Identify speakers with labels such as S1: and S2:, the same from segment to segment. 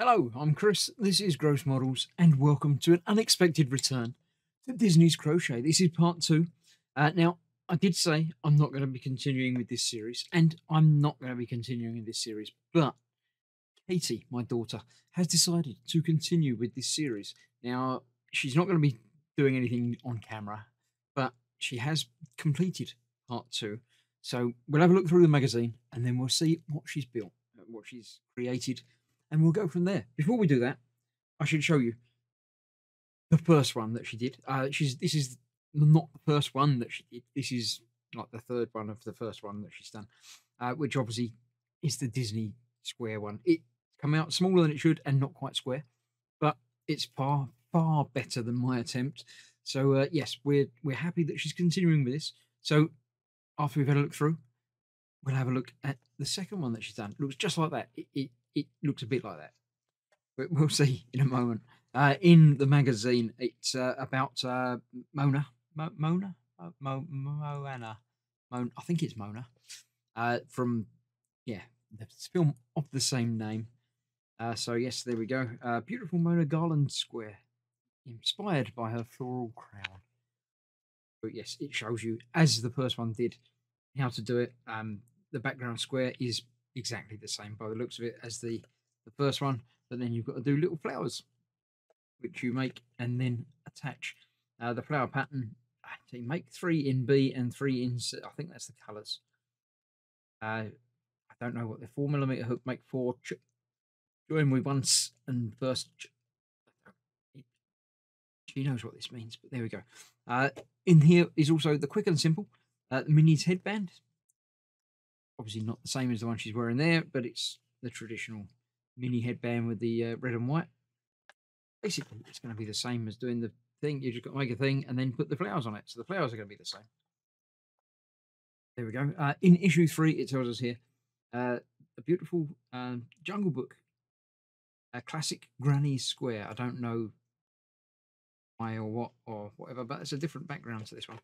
S1: Hello, I'm Chris. This is Gross Models, and welcome to an unexpected return to Disney's Crochet. This is part two. Now, I did say I'm not going to be continuing with this series, and I'm not going to be continuing in this series, but Katie, my daughter, has decided to continue with this series. Now, she's not going to be doing anything on camera, but she has completed part two. So we'll have a look through the magazine and then we'll see what she's built, what she's created, and we'll go from there. Before we do that, I should show you the first one that she did. This is not the first one that she did. This is like the third one of the first one that she's done, which obviously is the Disney square one. It come out smaller than it should and not quite square, but it's far better than my attempt. So yes, we're happy that she's continuing with this. So after we've had a look through, we'll have a look at the second one that she's done. It looks just like that. It looks a bit like that. But we'll see in a moment. In the magazine, it's about Mona. Mona? Moana. I think it's Mona. From, yeah, the film of the same name. So, yes, there we go. Beautiful Mona Garland square, inspired by her floral crown. But yes, it shows you, as the first one did, how to do it. The background square is exactly the same by the looks of it as the first one, but then you've got to do little flowers, which you make and then attach. The flower pattern, so you make 3 in B and 3 in C. I think that's the colours. I don't know what the 4mm hook make 4 join with once and first. She knows what this means, but there we go. In here is also the quick and simple Minnie's headband. Obviously not the same as the one she's wearing there, but it's the traditional Minnie headband with the red and white. Basically, it's going to be the same as doing the thing. You just got to make a thing and then put the flowers on it. So the flowers are going to be the same. There we go. In issue 3, it tells us here a beautiful Jungle Book, a classic Granny Square. I don't know why or what or whatever, but it's a different background to this one.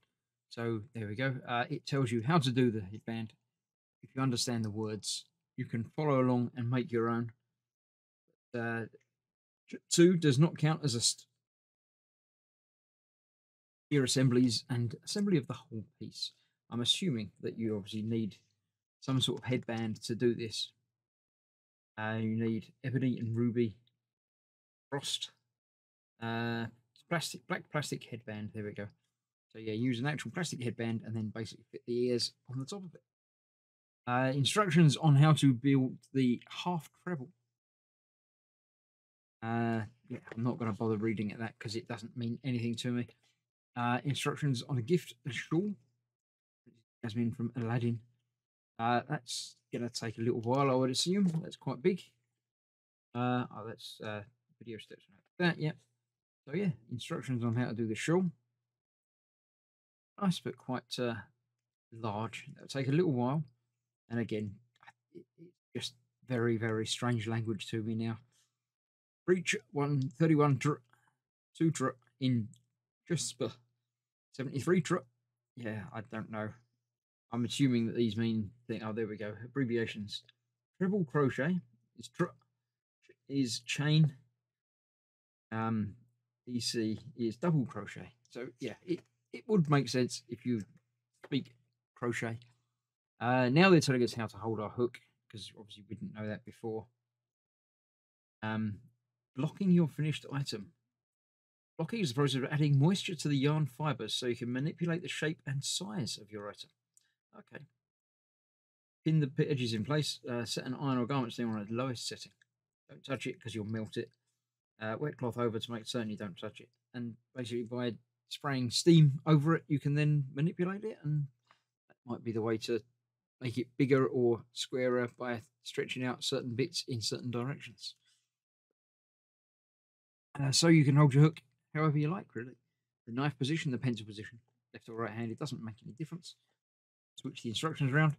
S1: So there we go. It tells you how to do the headband. If you understand the words, you can follow along and make your own. 2 does not count as a ear assemblies and assembly of the whole piece. I'm assuming that you obviously need some sort of headband to do this. You need ebony and ruby, frost, black plastic headband. There we go. So yeah, use an actual plastic headband and then basically fit the ears on the top of it. Instructions on how to build the half treble. Yeah, I'm not going to bother reading it that because it doesn't mean anything to me. Instructions on a gift shawl. Jasmine from Aladdin. That's going to take a little while, I would assume. That's quite big. That's video steps like that. Yeah. So yeah, instructions on how to do the shawl. Nice, but quite large. That'll take a little while. And again, it's just very, very strange language to me now. Breach 131 2 in just 73 Yeah, I don't know. I'm assuming that these mean oh, there we go. Abbreviations. Triple crochet is chain. EC is double crochet. So yeah, it would make sense if you speak crochet. Now they're telling us how to hold our hook because obviously we didn't know that before. Blocking your finished item. Blocking is the process of adding moisture to the yarn fibers so you can manipulate the shape and size of your item. Okay. Pin the edges in place. Set an iron or garment steam on its lowest setting. Don't touch it because you'll melt it. Wet cloth over to make certain you don't touch it. And basically by spraying steam over it, you can then manipulate it, and that might be the way to make it bigger or squarer by stretching out certain bits in certain directions. So you can hold your hook however you like, really. The knife position, the pencil position, left or right hand, it doesn't make any difference. Switch the instructions around.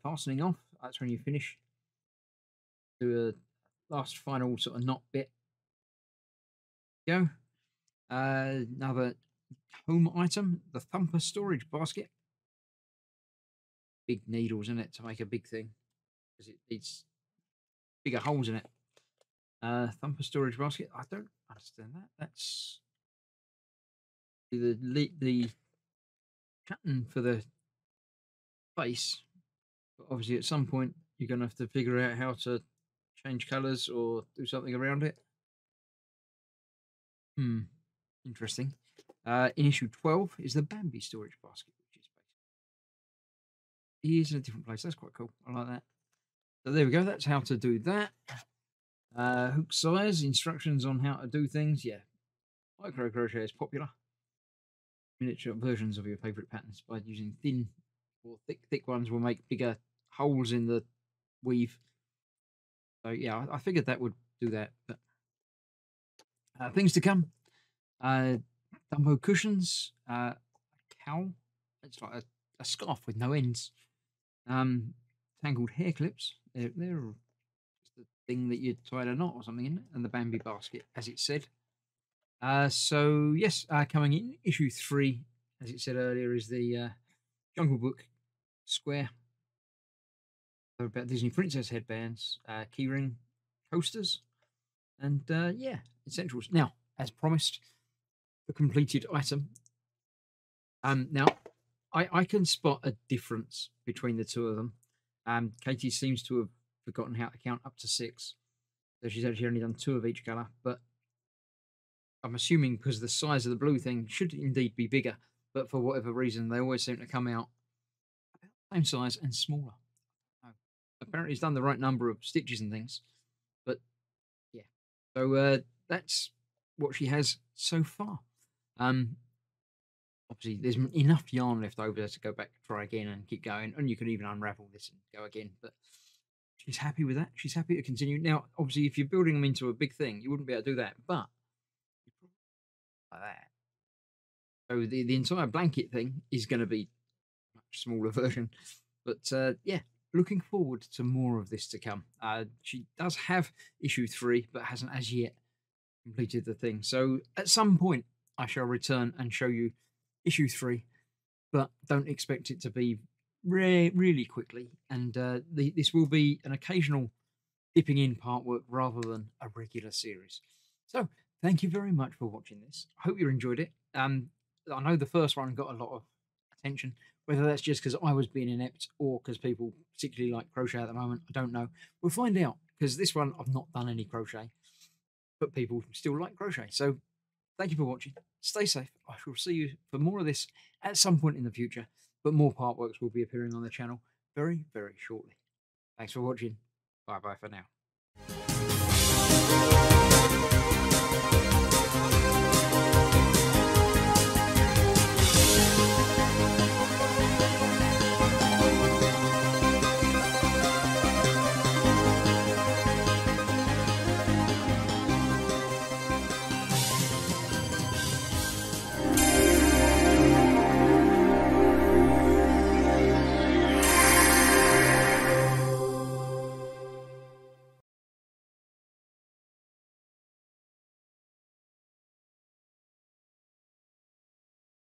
S1: Fastening off, that's when you finish. Do a last final sort of knot bit. Go. Another home item, the thumper storage basket. Big needles in it to make a big thing because it needs bigger holes in it. Thumper storage basket. I don't understand that. That's the pattern for the face. But obviously, at some point, you're going to have to figure out how to change colours or do something around it. Hmm. Interesting. In issue 12 is the Bambi storage basket, which is basically is in a different place. That's quite cool. I like that. So there we go. That's how to do that. Hook size, instructions on how to do things. Yeah, micro crochet is popular. Miniature versions of your favorite patterns by using thin or thick ones will make bigger holes in the weave. So yeah, I figured that would do that. But things to come. Dumbo cushions. A cowl. It's like a scarf with no ends. Tangled hair clips. They're just the thing that you tie a knot or something in, and the Bambi basket, as it said. So yes, coming in issue 3, as it said earlier, is the Jungle Book square about Disney princess headbands, keyring coasters, and yeah, essentials. Now, as promised, the completed item. Now, I can spot a difference between the two of them. Katie seems to have forgotten how to count up to 6, so she's actually only done 2 of each colour. But I'm assuming because the size of the blue thing should indeed be bigger, but for whatever reason, they always seem to come out about the same size and smaller. Oh, apparently, he's done the right number of stitches and things, but yeah. So that's what she has so far. Obviously, there's enough yarn left over to go back, try again, and keep going. And you can even unravel this and go again. But she's happy with that. She's happy to continue. Now, obviously, if you're building them into a big thing, you wouldn't be able to do that. But like that. So the entire blanket thing is going to be a much smaller version. But yeah, looking forward to more of this to come. She does have issue 3, but hasn't as yet completed the thing. So at some point, I shall return and show you issue 3, but don't expect it to be really quickly. And this will be an occasional dipping in part work rather than a regular series. So thank you very much for watching this. I hope you enjoyed it. I know the first one got a lot of attention, whether that's just because I was being inept or because people particularly like crochet at the moment. I don't know. We'll find out, because this one I've not done any crochet, but people still like crochet. So thank you for watching. Stay safe. I shall see you for more of this at some point in the future, but more part works will be appearing on the channel very shortly. Thanks for watching. Bye bye for now.